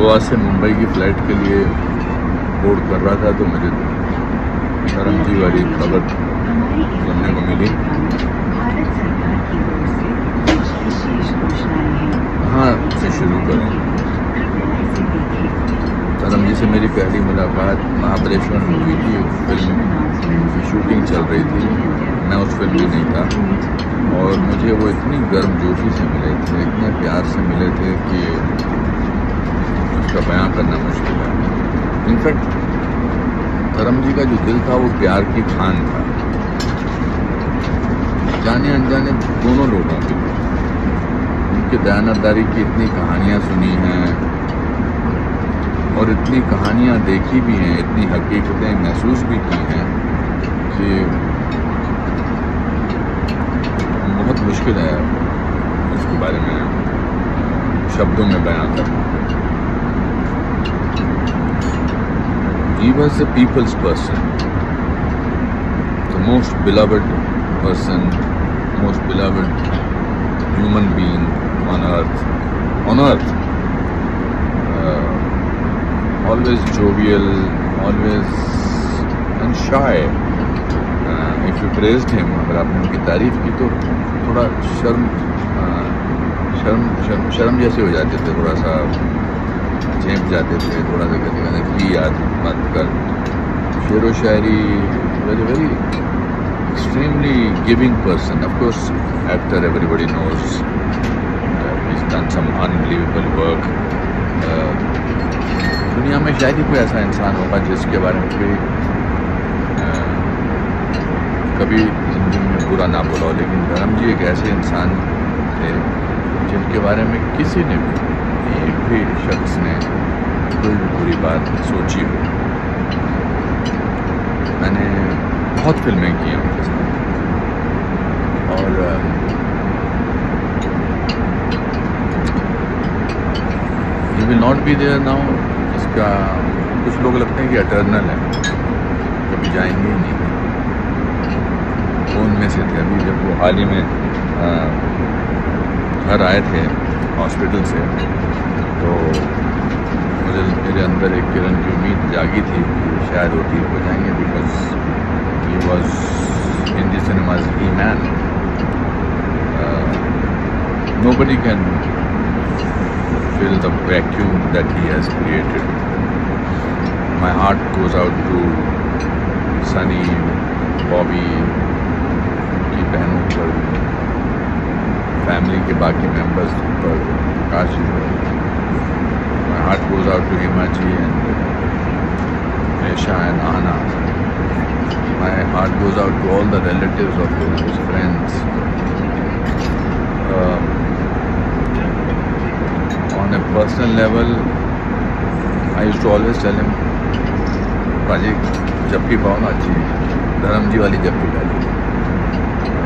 गोवा से मुंबई की फ़्लाइट के लिए बोर्ड कर रहा था तो मुझे धर्म जी वाली खबर सुनने को मिली। हाँ से शुरू करूँ। धर्म जी से मेरी पहली मुलाकात महाबलेश्वर में हुई थी। फिल्म की शूटिंग चल रही थी, मैं उस फिल्म में नहीं था और मुझे वो इतनी गर्मजोशी से मिले थे, इतने प्यार से मिले थे कि उसका बयां करना मुश्किल है। इनफैक्ट धर्म जी का जो दिल था वो प्यार की खान था, जाने अनजाने दोनों लोगों के लिए। उनकी दयानतदारी की इतनी कहानियाँ सुनी हैं और इतनी कहानियाँ देखी भी हैं, इतनी हकीकतें महसूस भी की हैं कि बहुत मुश्किल है उसके बारे में शब्दों में बयां करना। He was a people's person, the most beloved person, most beloved human being on earth. Always jovial, always and shy. If you praised him, अगर आपने उनकी तारीफ की तो थोड़ा शर्म जैसे हो जाते थे, थोड़ा सा झेंप जाते थे, थोड़ा सा कहते की याद मत कर। शेर व शायरी, very extremely giving person. Of course, actor everybody knows. He's done some unbelievable work. दुनिया में शायद ही कोई ऐसा इंसान होगा जिसके बारे में कोई कभी ज़िंदगी में बुरा ना बोला हो, लेकिन धर्म जी एक ऐसे इंसान थे जिनके बारे में किसी ने भी, एक भी शख्स ने कोई भी बुरी बात सोची हो। मैंने बहुत फिल्में की हैं उनके साथ और ही will not be there now. इसका कुछ लोग लगते हैं कि एटर्नल है, कभी जाएंगे ही नहीं। वो उनमें से थे। अभी जब वो हाल ही में घर आए थे हॉस्पिटल से तो मेरे अंदर एक किरण की उम्मीद जागी थी कि शायद वो ठीक हो जाएंगे, because he was in the cinemas he man. Nobody can fill the vacuum that he has created. My heart goes out to Sunny, Bobby, की बहनों पर, फैमिली के बाकी मेंबर्स पर, काशी पर। My heart goes out to Himaji and Resha and Anna. My heart goes out to all the relatives of his friends. On a personal level, I used to always tell him, बाजी जप्पी पाओ ना अच्छी, धर्म जी वाली जप्पी डाली।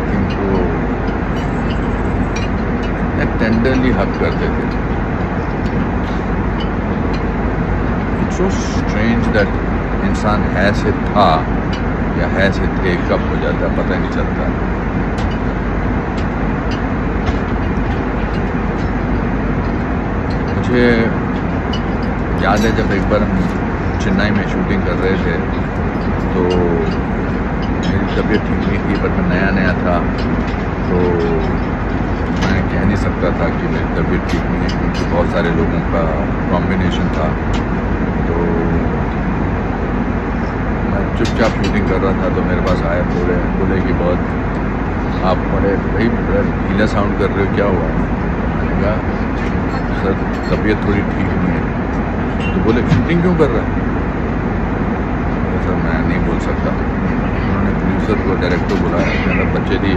किंतु इतने tenderly हक करते थे। It's so strange that इंसान है से था या है से थे कब हो जाता पता नहीं चलता। मुझे याद है जब एक बार हम चेन्नई में शूटिंग कर रहे थे तो मेरी तबीयत ठीक नहीं थी, बट मैं नया था तो मैं कह नहीं सकता था कि मेरी तबीयत ठीक नहीं है, क्योंकि बहुत सारे लोगों का कॉम्बिनेशन था। तो मैं चुपचाप शूटिंग कर रहा था तो मेरे पास आए, बोले कि बहुत आप बड़े भाई ढीला साउंड कर रहे हो, क्या हुआ? मैंने कहा सर तबीयत थोड़ी ठीक नहीं है। तो बोले शूटिंग क्यों कर रहा है? सर मैं नहीं बोल सकता। उन्होंने प्रोड्यूसर को, डायरेक्टर को बुलाया, कहना बच्चे की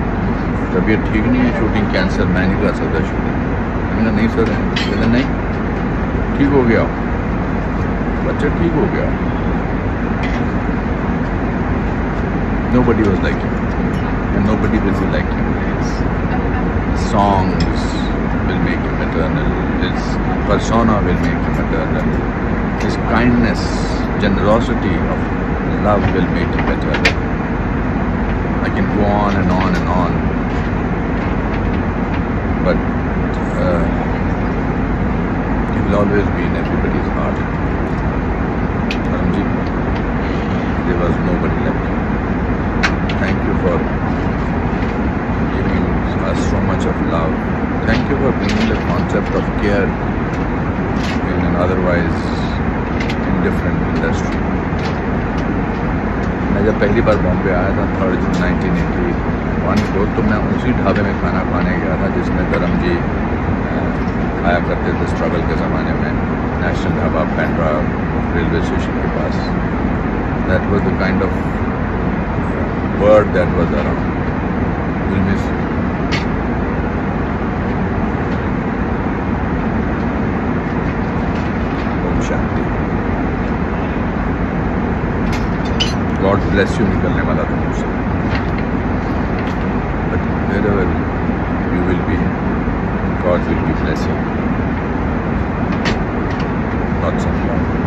तबीयत ठीक नहीं है, शूटिंग कैंसिल, मैं नहीं कर सकता शूटिंग। मैंने कहा नहीं सर, कहते नहीं ठीक हो गया, बच्चा ठीक हो गया। Nobody was like him and nobody will be like him. His songs will make him eternal. His persona will make him eternal. His kindness, generosity of love will make him eternal. I can go on and on and on. But if He'll always be in everybody's heart. Dharamji, there was nobody like you. Thank you for giving us so much of love. Thank you for bringing the concept of care in an otherwise indifferent industry. मैं जब पहली बार बॉम्बे आया था 3 जून 1981 को, तो मैं उसी ढाबे में खाना खाने गया था जिसमें धर्म जी खाया करते थे स्ट्रगल के ज़माने में, national dhaba Pendra railway station के पास. That was the kind of word that was around. Will miss you. ओम शांति. गॉड ब्लेस यू निकलने वाला था मुझसे. But wherever you will be, God will be blessing. Lots of love.